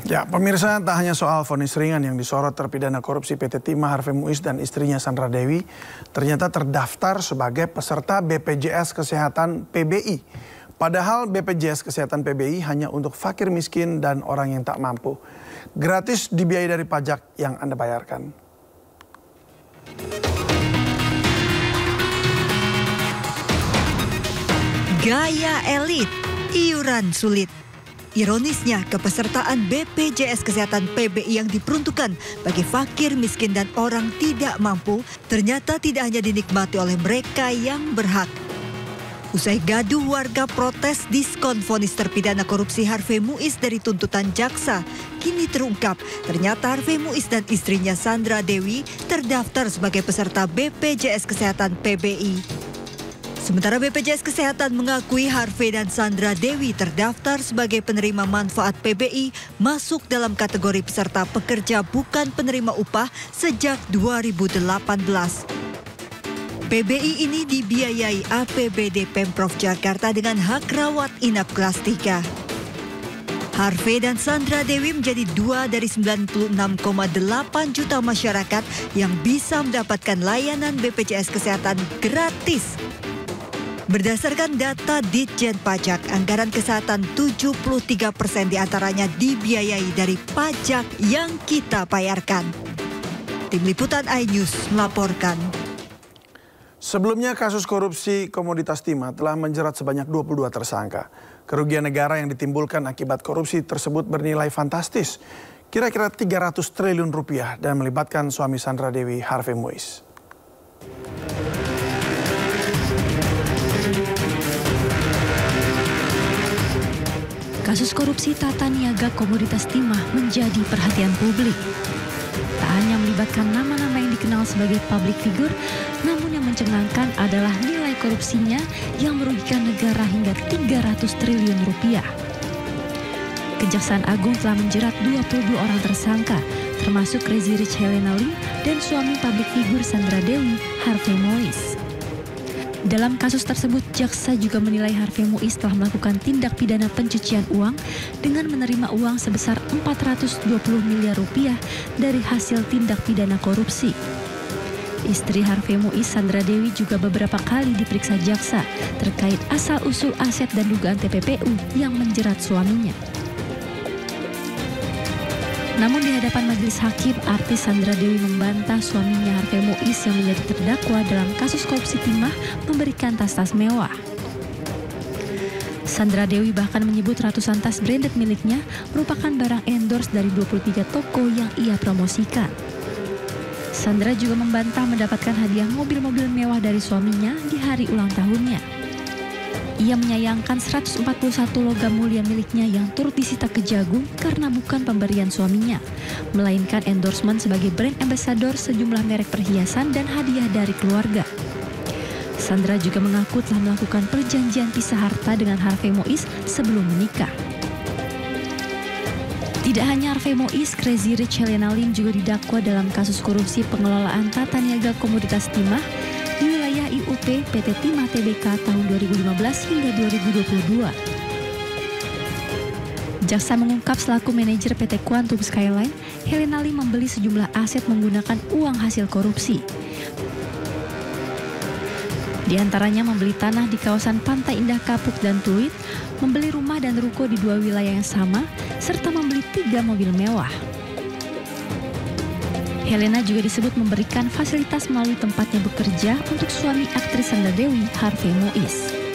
Ya, pemirsa, tak hanya soal vonis ringan yang disorot terpidana korupsi PT Timah Harvey Muiz dan istrinya Sandra Dewi, ternyata terdaftar sebagai peserta BPJS Kesehatan PBI. Padahal BPJS Kesehatan PBI hanya untuk fakir miskin dan orang yang tak mampu. Gratis dibiayai dari pajak yang Anda bayarkan. Gaya elit, iuran sulit. Ironisnya, kepesertaan BPJS Kesehatan PBI yang diperuntukkan bagi fakir, miskin, dan orang tidak mampu ternyata tidak hanya dinikmati oleh mereka yang berhak. Usai gaduh warga protes diskon vonis terpidana korupsi Harvey Muiz dari tuntutan jaksa, kini terungkap ternyata Harvey Muiz dan istrinya Sandra Dewi terdaftar sebagai peserta BPJS Kesehatan PBI. Sementara BPJS Kesehatan mengakui Harvey dan Sandra Dewi terdaftar sebagai penerima manfaat PBI masuk dalam kategori peserta pekerja bukan penerima upah sejak 2018. PBI ini dibiayai APBD Pemprov Jakarta dengan hak rawat inap kelas 3. Harvey dan Sandra Dewi menjadi 2 dari 96,8 juta masyarakat yang bisa mendapatkan layanan BPJS Kesehatan gratis. Berdasarkan data Ditjen Pajak, anggaran kesehatan 73% diantaranya dibiayai dari pajak yang kita bayarkan. Tim Liputan iNews melaporkan. Sebelumnya kasus korupsi komoditas timah telah menjerat sebanyak 22 tersangka. Kerugian negara yang ditimbulkan akibat korupsi tersebut bernilai fantastis, kira-kira 300 triliun rupiah dan melibatkan suami Sandra Dewi, Harvey Muiz. Kasus korupsi tata niaga komoditas timah menjadi perhatian publik. Tak hanya melibatkan nama-nama yang dikenal sebagai public figure, namun yang mencengangkan adalah nilai korupsinya yang merugikan negara hingga 300 triliun rupiah. Kejaksaan Agung telah menjerat 22 orang tersangka, termasuk Crazy Rich Helena Lim dan suami public figure Sandra Dewi, Harvey Muiz. Dalam kasus tersebut, jaksa juga menilai Harvey Muiz telah melakukan tindak pidana pencucian uang dengan menerima uang sebesar 420 miliar rupiah dari hasil tindak pidana korupsi. Istri Harvey Muiz, Sandra Dewi, juga beberapa kali diperiksa jaksa terkait asal-usul aset dan dugaan TPPU yang menjerat suaminya. Namun di hadapan majelis hakim, artis Sandra Dewi membantah suaminya Harvey Muiz yang menjadi terdakwa dalam kasus korupsi timah memberikan tas-tas mewah. Sandra Dewi bahkan menyebut ratusan tas branded miliknya merupakan barang endorse dari 23 toko yang ia promosikan. Sandra juga membantah mendapatkan hadiah mobil-mobil mewah dari suaminya di hari ulang tahunnya. Ia menyayangkan 141 logam mulia miliknya yang turut disita Kejagung karena bukan pemberian suaminya, melainkan endorsement sebagai brand ambassador sejumlah merek perhiasan dan hadiah dari keluarga. Sandra juga mengaku telah melakukan perjanjian pisah harta dengan Harvey Muiz sebelum menikah. Tidak hanya Harvey Muiz, Crazy Rich Helena Lim juga didakwa dalam kasus korupsi pengelolaan tata niaga komoditas timah di wilayah IUP PT Timah Tbk tahun 2015 hingga 2022. Jaksa mengungkap selaku manajer PT Quantum Skyline, Helena Lim membeli sejumlah aset menggunakan uang hasil korupsi. Di antaranya membeli tanah di kawasan Pantai Indah Kapuk dan Pluit, membeli rumah dan ruko di 2 wilayah yang sama, serta membeli 3 mobil mewah. Helena juga disebut memberikan fasilitas melalui tempatnya bekerja untuk suami aktris Sandra Dewi, Harvey Muiz.